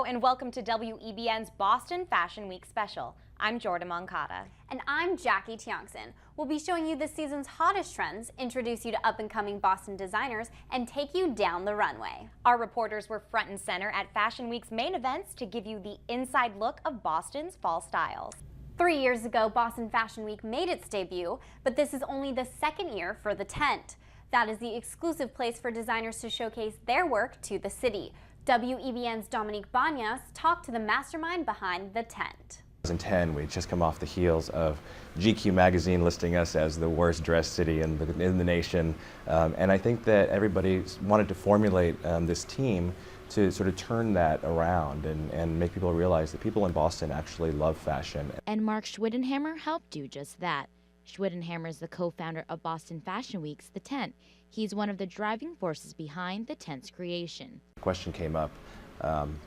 Hello and welcome to WEBN's Boston Fashion Week special. I'm Jordan Moncada. And I'm Jackie Tiongson. We'll be showing you this season's hottest trends, introduce you to up-and-coming Boston designers, and take you down the runway. Our reporters were front and center at Fashion Week's main events to give you the inside look of Boston's fall styles. 3 years ago, Boston Fashion Week made its debut, but this is only the second year for the tent. That is the exclusive place for designers to showcase their work to the city. WEBN's Dominique Banyas talked to the mastermind behind the tent. In 2010, we'd just come off the heels of GQ magazine listing us as the worst dressed city in the nation. And I think that everybody wanted to formulate this team to sort of turn that around and make people realize that people in Boston actually love fashion. And Mark Schwittenhammer helped do just that. Schwittenhammer is the co-founder of Boston Fashion Week's The Tent. He's one of the driving forces behind the tent's creation. The question came up,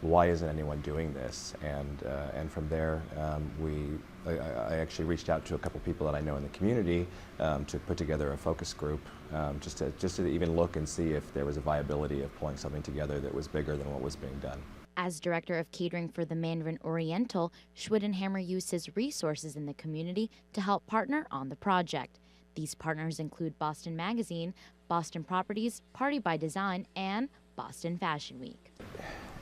why isn't anyone doing this? And from there, I actually reached out to a couple people that I know in the community to put together a focus group, just to even look and see if there was a viability of pulling something together that was bigger than what was being done. As director of catering for the Mandarin Oriental, Schwittenhammer used his resources in the community to help partner on the project. These partners include Boston Magazine, Boston Properties, Party by Design, and Boston Fashion Week.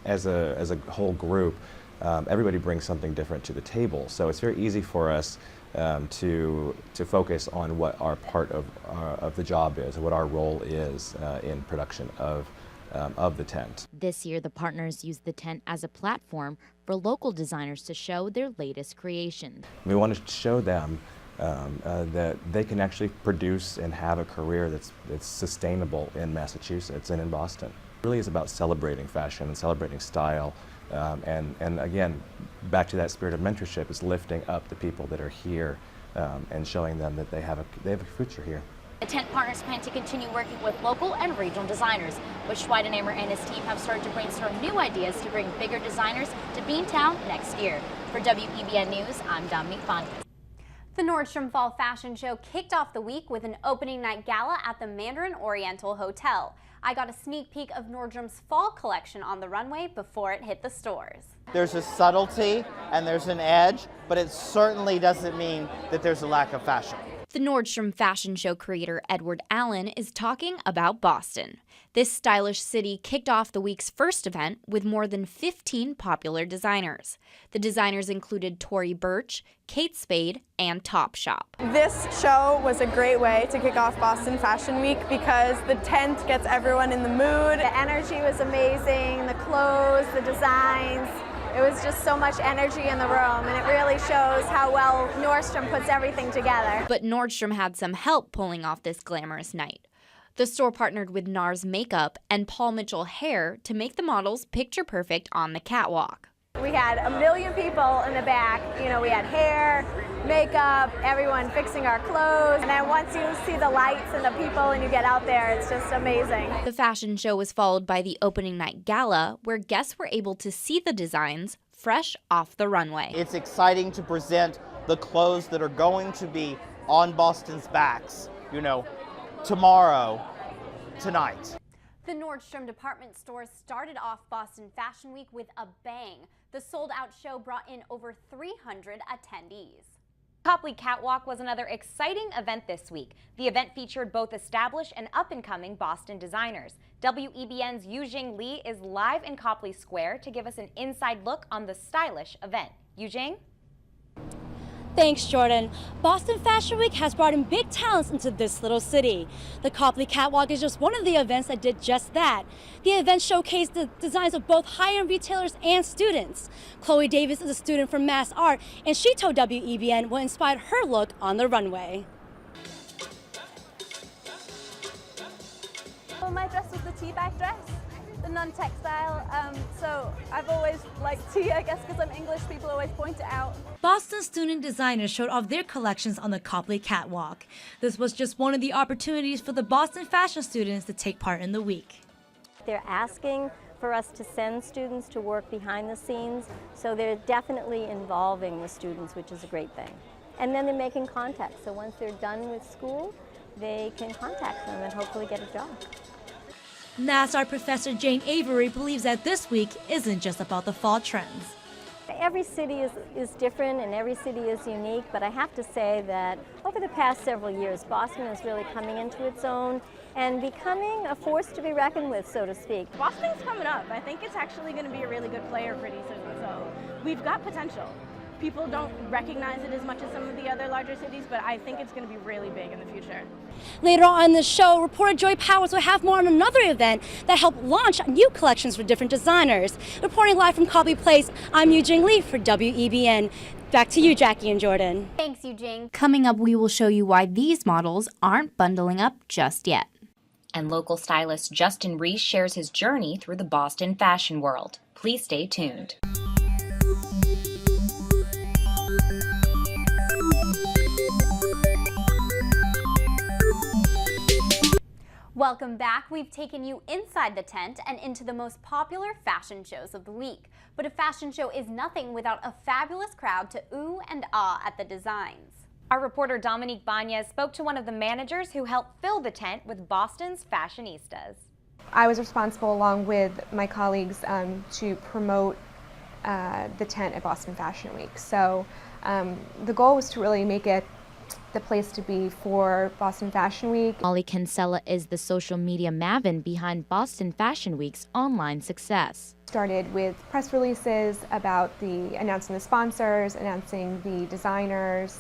As a whole group, everybody brings something different to the table, so it's very easy for us to focus on what our part of the job is, what our role is in production of the tent. This year, the partners used the tent as a platform for local designers to show their latest creations. We want to show them that they can actually produce and have a career that's sustainable in Massachusetts and in Boston. It really is about celebrating fashion and celebrating style, and again, back to that spirit of mentorship, is lifting up the people that are here and showing them that they have a future here. The tent partners plan to continue working with local and regional designers, but Schweidenhammer and his team have started to brainstorm new ideas to bring bigger designers to Beantown next year. For WEBN News, I'm Dominique Banyas. The Nordstrom Fall Fashion Show kicked off the week with an opening night gala at the Mandarin Oriental Hotel. I got a sneak peek of Nordstrom's fall collection on the runway before it hit the stores. There's a subtlety and there's an edge, but it certainly doesn't mean that there's a lack of fashion. The Nordstrom Fashion Show creator Edward Allen is talking about Boston. This stylish city kicked off the week's first event with more than 15 popular designers. The designers included Tory Burch, Kate Spade, and Topshop. This show was a great way to kick off Boston Fashion Week because the tent gets everyone in the mood. The energy was amazing, the clothes, the designs. It was just so much energy in the room, and it really shows how well Nordstrom puts everything together. But Nordstrom had some help pulling off this glamorous night. The store partnered with NARS Makeup and Paul Mitchell Hair to make the models picture perfect on the catwalk. We had a million people in the back. You know, we had hair, makeup, everyone fixing our clothes. And then once you see the lights and the people and you get out there, it's just amazing. The fashion show was followed by the opening night gala, where guests were able to see the designs fresh off the runway. It's exciting to present the clothes that are going to be on Boston's backs, you know, tomorrow, tonight. The Nordstrom department store started off Boston Fashion Week with a bang. The sold-out show brought in over 300 attendees. Copley Catwalk was another exciting event this week. The event featured both established and up-and-coming Boston designers. WEBN's Yujing Lee is live in Copley Square to give us an inside look on the stylish event. Yujing? Thanks, Jordan. Boston Fashion Week has brought in big talents into this little city. The Copley Catwalk is just one of the events that did just that. The event showcased the designs of both high-end retailers and students. Chloe Davis is a student from Mass Art, and she told WEBN what inspired her look on the runway. Well, my dress was the tea bag dress, the non-textile, so I've always liked tea, I guess, because I'm English, people always point it out. Boston student designers showed off their collections on the Copley Catwalk. This was just one of the opportunities for the Boston fashion students to take part in the week. They're asking for us to send students to work behind the scenes, so they're definitely involving the students, which is a great thing. And then they're making contacts, so once they're done with school, they can contact them and hopefully get a job. NASAR professor Jane Avery believes that this week isn't just about the fall trends. Every city is different and every city is unique, but I have to say that over the past several years, Boston is really coming into its own and becoming a force to be reckoned with, so to speak. Boston's coming up. I think it's actually going to be a really good player pretty soon, so we've got potential. People don't recognize it as much as some of the other larger cities, but I think it's going to be really big in the future. Later on in the show, reporter Joy Powers will have more on another event that helped launch new collections for different designers. Reporting live from Copley Place, I'm Eugene Lee for WEBN. Back to you, Jackie and Jordan. Thanks, Eugene. Coming up, we will show you why these models aren't bundling up just yet. And local stylist Justin Reese shares his journey through the Boston fashion world. Please stay tuned. Welcome back. We've taken you inside the tent and into the most popular fashion shows of the week. But a fashion show is nothing without a fabulous crowd to ooh and ah at the designs. Our reporter Dominique Banez spoke to one of the managers who helped fill the tent with Boston's fashionistas. I was responsible, along with my colleagues, to promote the tent at Boston Fashion Week. So the goal was to really make it the place to be for Boston Fashion Week. Molly Kinsella is the social media maven behind Boston Fashion Week's online success. Started with press releases about announcing the sponsors, announcing the designers.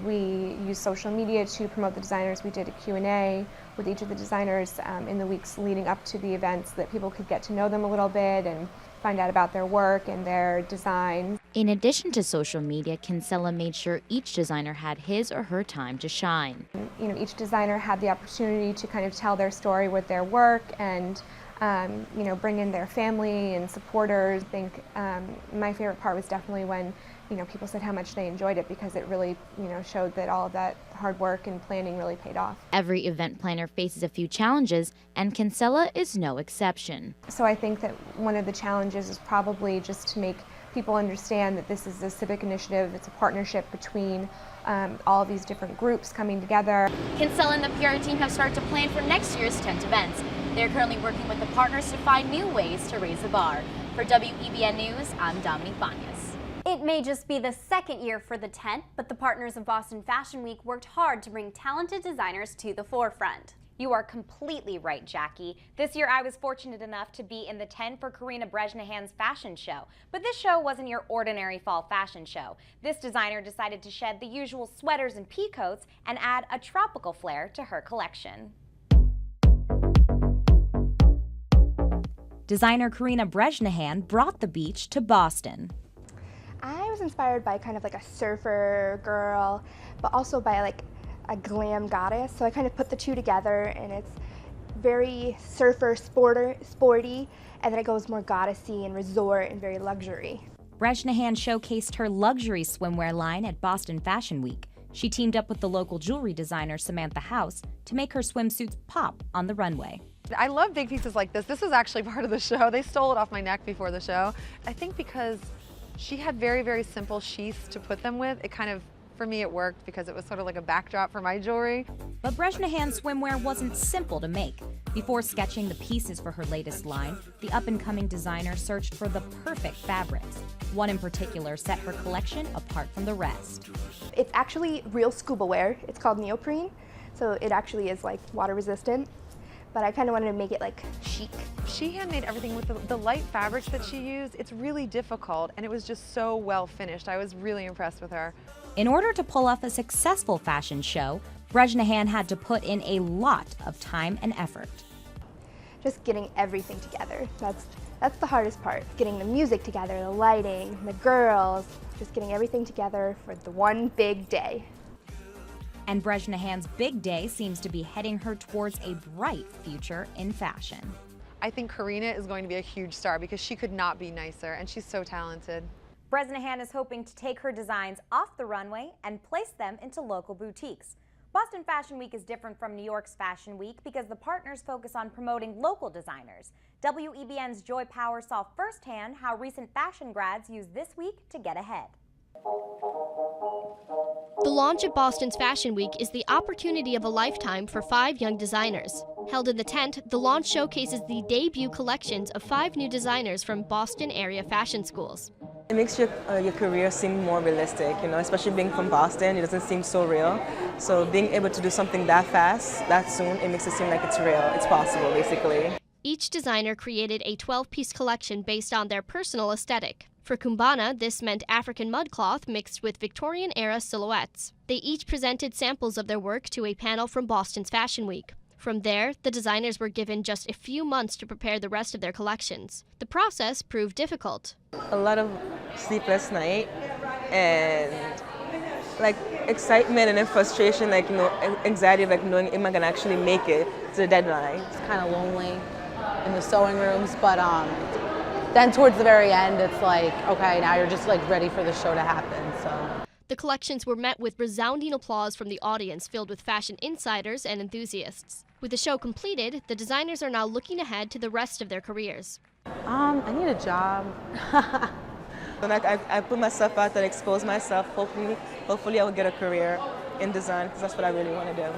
We used social media to promote the designers. We did a Q&A with each of the designers in the weeks leading up to the events so that people could get to know them a little bit and find out about their work and their design. In addition to social media, Kinsella made sure each designer had his or her time to shine. You know, each designer had the opportunity to kind of tell their story with their work and you know, bring in their family and supporters. I think my favorite part was definitely when, you know, people said how much they enjoyed it, because it really, you know, showed that all of that hard work and planning really paid off. Every event planner faces a few challenges, and Kinsella is no exception. So I think that one of the challenges is probably just to make people understand that this is a civic initiative. It's a partnership between all of these different groups coming together. Kinsella and the PR team have started to plan for next year's tent events. They're currently working with the partners to find new ways to raise the bar. For WEBN News, I'm Dominique Banez. It may just be the second year for the tent, but the partners of Boston Fashion Week worked hard to bring talented designers to the forefront. You are completely right, Jackie. This year I was fortunate enough to be in the tent for Karina Brezhnehan's fashion show. But this show wasn't your ordinary fall fashion show. This designer decided to shed the usual sweaters and peacoats and add a tropical flair to her collection. Designer Karina Brezhnehan brought the beach to Boston. I was inspired by kind of like a surfer girl, but also by like a glam goddess. So I kind of put the two together, and it's very surfer sporty, and then it goes more goddessy and resort and very luxury. Brezhnehan showcased her luxury swimwear line at Boston Fashion Week. She teamed up with the local jewelry designer Samantha House to make her swimsuits pop on the runway. I love big pieces like this. This is actually part of the show. They stole it off my neck before the show. I think because she had very, very simple sheaths to put them with, it kind of, for me, it worked because it was sort of like a backdrop for my jewelry. But Brezhnehan's swimwear wasn't simple to make. Before sketching the pieces for her latest line, the up-and-coming designer searched for the perfect fabrics. One in particular set her collection apart from the rest. It's actually real scuba wear. It's called neoprene, so it actually is like water resistant. But I kind of wanted to make it like chic. She handmade everything with the light fabrics that she used. It's really difficult, and it was just so well finished. I was really impressed with her. In order to pull off a successful fashion show, Brezhnehan had to put in a lot of time and effort. Just getting everything together. That's the hardest part. Getting the music together, the lighting, the girls, just getting everything together for the one big day. And Brezhnehan's big day seems to be heading her towards a bright future in fashion. I think Karina is going to be a huge star because she could not be nicer, and she's so talented. Brezhnehan is hoping to take her designs off the runway and place them into local boutiques. Boston Fashion Week is different from New York's Fashion Week because the partners focus on promoting local designers. WEBN's Joy Power saw firsthand how recent fashion grads use this week to get ahead. The launch at Boston's Fashion Week is the opportunity of a lifetime for 5 young designers. Held in the tent, the launch showcases the debut collections of 5 new designers from Boston area fashion schools. It makes your career seem more realistic, especially being from Boston, it doesn't seem so real. So being able to do something that fast, that soon, it makes it seem like it's real, it's possible, basically. Each designer created a 12-piece collection based on their personal aesthetic. For Kumbana, this meant African mudcloth mixed with Victorian-era silhouettes. They each presented samples of their work to a panel from Boston's Fashion Week. From there, the designers were given just a few months to prepare the rest of their collections. The process proved difficult. A lot of sleepless night and excitement and then frustration, anxiety of knowing am I gonna actually make it to the deadline. It's kind of lonely in the sewing rooms, but then towards the very end, it's like, okay, now you're just ready for the show to happen. So. The collections were met with resounding applause from the audience, filled with fashion insiders and enthusiasts. With the show completed, the designers are now looking ahead to the rest of their careers. I need a job. When I put myself out there, expose myself, hopefully I will get a career in design, because that's what I really want to do.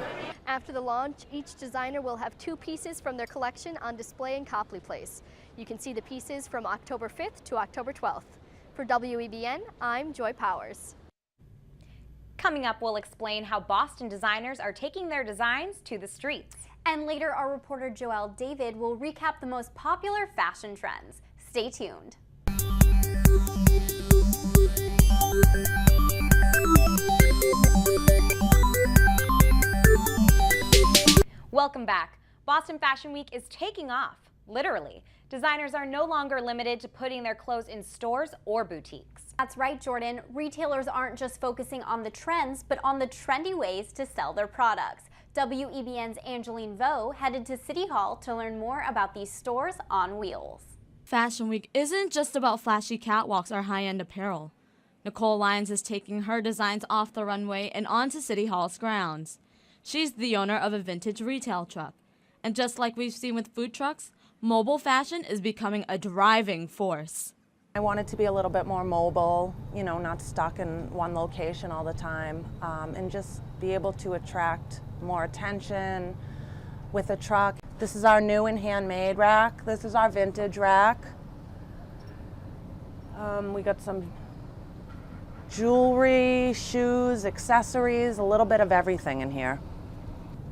After the launch, each designer will have 2 pieces from their collection on display in Copley Place. You can see the pieces from October 5th to October 12th. For WEBN, I'm Joy Powers. Coming up, we'll explain how Boston designers are taking their designs to the streets. And later, our reporter Joelle David will recap the most popular fashion trends. Stay tuned. Welcome back. Boston Fashion Week is taking off, literally. Designers are no longer limited to putting their clothes in stores or boutiques. That's right, Jordan. Retailers aren't just focusing on the trends, but on the trendy ways to sell their products. WEBN's Angeline Vo headed to City Hall to learn more about these stores on wheels. Fashion Week isn't just about flashy catwalks or high-end apparel. Nicole Lyons is taking her designs off the runway and onto City Hall's grounds. She's the owner of a vintage retail truck. And just like we've seen with food trucks, mobile fashion is becoming a driving force. I wanted to be a little bit more mobile, not stuck in one location all the time, and just be able to attract more attention with a truck. This is our new and handmade rack. This is our vintage rack. We got some jewelry, shoes, accessories, a little bit of everything in here.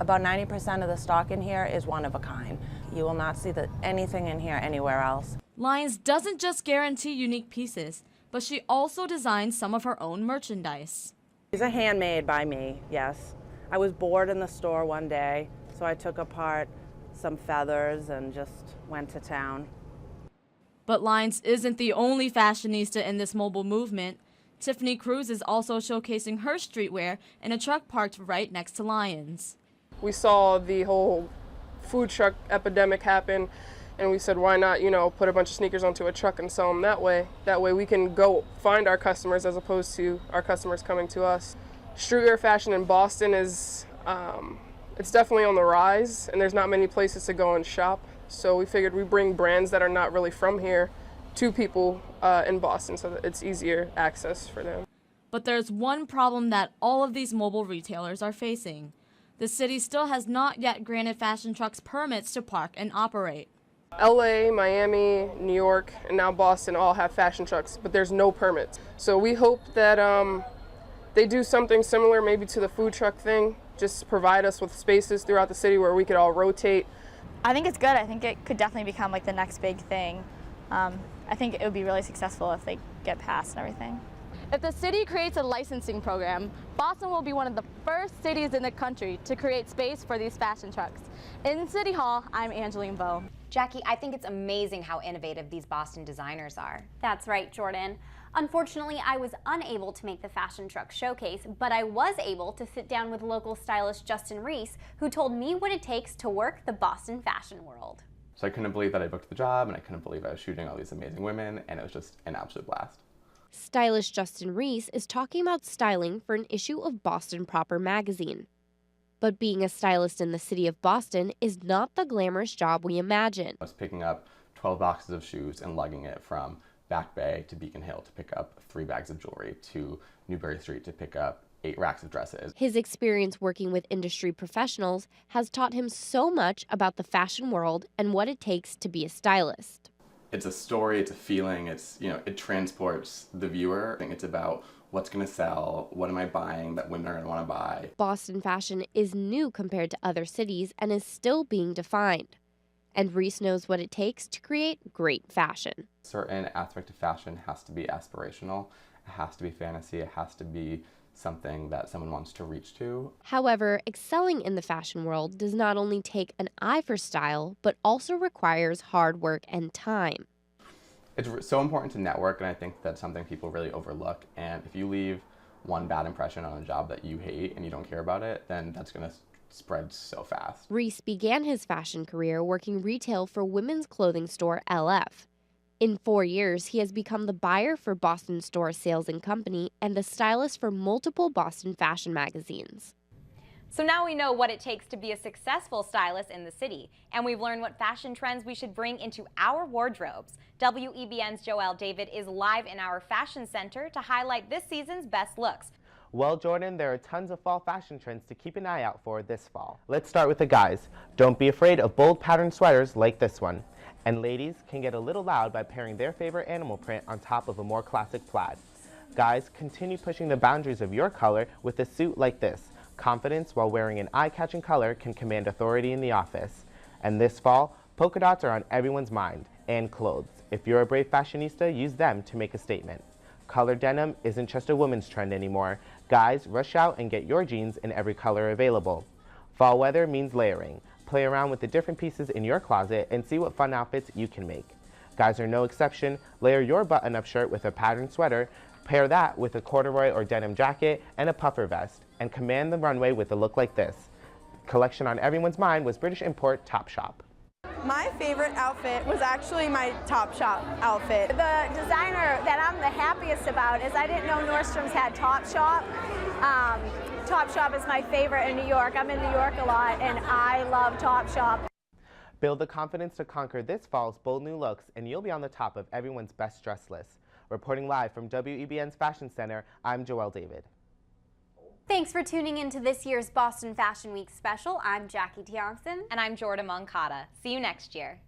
About 90% of the stock in here is one of a kind. You will not see anything in here anywhere else. Lyons doesn't just guarantee unique pieces, but she also designs some of her own merchandise. These are handmade by me, yes. I was bored in the store one day, so I took apart some feathers and just went to town. But Lyons isn't the only fashionista in this mobile movement. Tiffany Cruz is also showcasing her streetwear in a truck parked right next to Lyons. We saw the whole food truck epidemic happen, and we said, why not, put a bunch of sneakers onto a truck and sell them that way. That way we can go find our customers as opposed to our customers coming to us. Streetwear fashion in Boston is, it's definitely on the rise, and there's not many places to go and shop. So we figured we bring brands that are not really from here to people in Boston so that it's easier access for them. But there's one problem that all of these mobile retailers are facing. The city still has not yet granted fashion trucks permits to park and operate. LA, Miami, New York, and now Boston all have fashion trucks, but there's no permits. So we hope that they do something similar maybe to the food truck thing, just provide us with spaces throughout the city where we could all rotate. I think it's good. I think it could definitely become the next big thing. I think it would be really successful if they get passed and everything. If the city creates a licensing program, Boston will be one of the first cities in the country to create space for these fashion trucks. In City Hall, I'm Angeline Vo. Jackie, I think it's amazing how innovative these Boston designers are. That's right, Jordan. Unfortunately, I was unable to make the fashion truck showcase, but I was able to sit down with local stylist Justin Reese, who told me what it takes to work the Boston fashion world. So I couldn't believe that I booked the job, and I couldn't believe I was shooting all these amazing women, and it was just an absolute blast. Stylist Justin Reese is talking about styling for an issue of Boston Proper magazine. But being a stylist in the city of Boston is not the glamorous job we imagine. I was picking up 12 boxes of shoes and lugging it from Back Bay to Beacon Hill to pick up 3 bags of jewelry, to Newbury Street to pick up 8 racks of dresses. His experience working with industry professionals has taught him so much about the fashion world and what it takes to be a stylist. It's a story, it's a feeling, it's, it transports the viewer. I think it's about what's going to sell, what am I buying that women are going to want to buy. Boston fashion is new compared to other cities and is still being defined. And Reese knows what it takes to create great fashion. A certain aspect of fashion has to be aspirational, it has to be fantasy, it has to be something that someone wants to reach to. However, excelling in the fashion world does not only take an eye for style, but also requires hard work and time. It's so important to network, and I think that's something people really overlook. And if you leave one bad impression on a job that you hate and you don't care about it, then that's going to spread so fast. Reese began his fashion career working retail for women's clothing store LF. In 4 years, he has become the buyer for Boston Store Sales & Company and the stylist for multiple Boston fashion magazines. So now we know what it takes to be a successful stylist in the city, and we've learned what fashion trends we should bring into our wardrobes. WEBN's Joelle David is live in our fashion center to highlight this season's best looks. Well, Jordan, there are tons of fall fashion trends to keep an eye out for this fall. Let's start with the guys. Don't be afraid of bold pattern sweaters like this one. And ladies can get a little loud by pairing their favorite animal print on top of a more classic plaid. Guys, continue pushing the boundaries of your color with a suit like this. Confidence while wearing an eye-catching color can command authority in the office. And this fall, polka dots are on everyone's mind, and clothes. If you're a brave fashionista, use them to make a statement. Color denim isn't just a woman's trend anymore. Guys, rush out and get your jeans in every color available. Fall weather means layering. Play around with the different pieces in your closet and see what fun outfits you can make. Guys are no exception. Layer your button-up shirt with a patterned sweater, pair that with a corduroy or denim jacket and a puffer vest, and command the runway with a look like this. Collection on everyone's mind was British import Topshop. My favorite outfit was actually my Topshop outfit. The designer that I'm the happiest about is I didn't know Nordstrom's had Topshop. Topshop is my favorite in New York. I'm in New York a lot and I love Topshop. Build the confidence to conquer this fall's bold new looks and you'll be on the top of everyone's best dress list. Reporting live from WEBN's Fashion Center, I'm Joelle David. Thanks for tuning in to this year's Boston Fashion Week special. I'm Jackie Tiongson. And I'm Jordan Moncada. See you next year.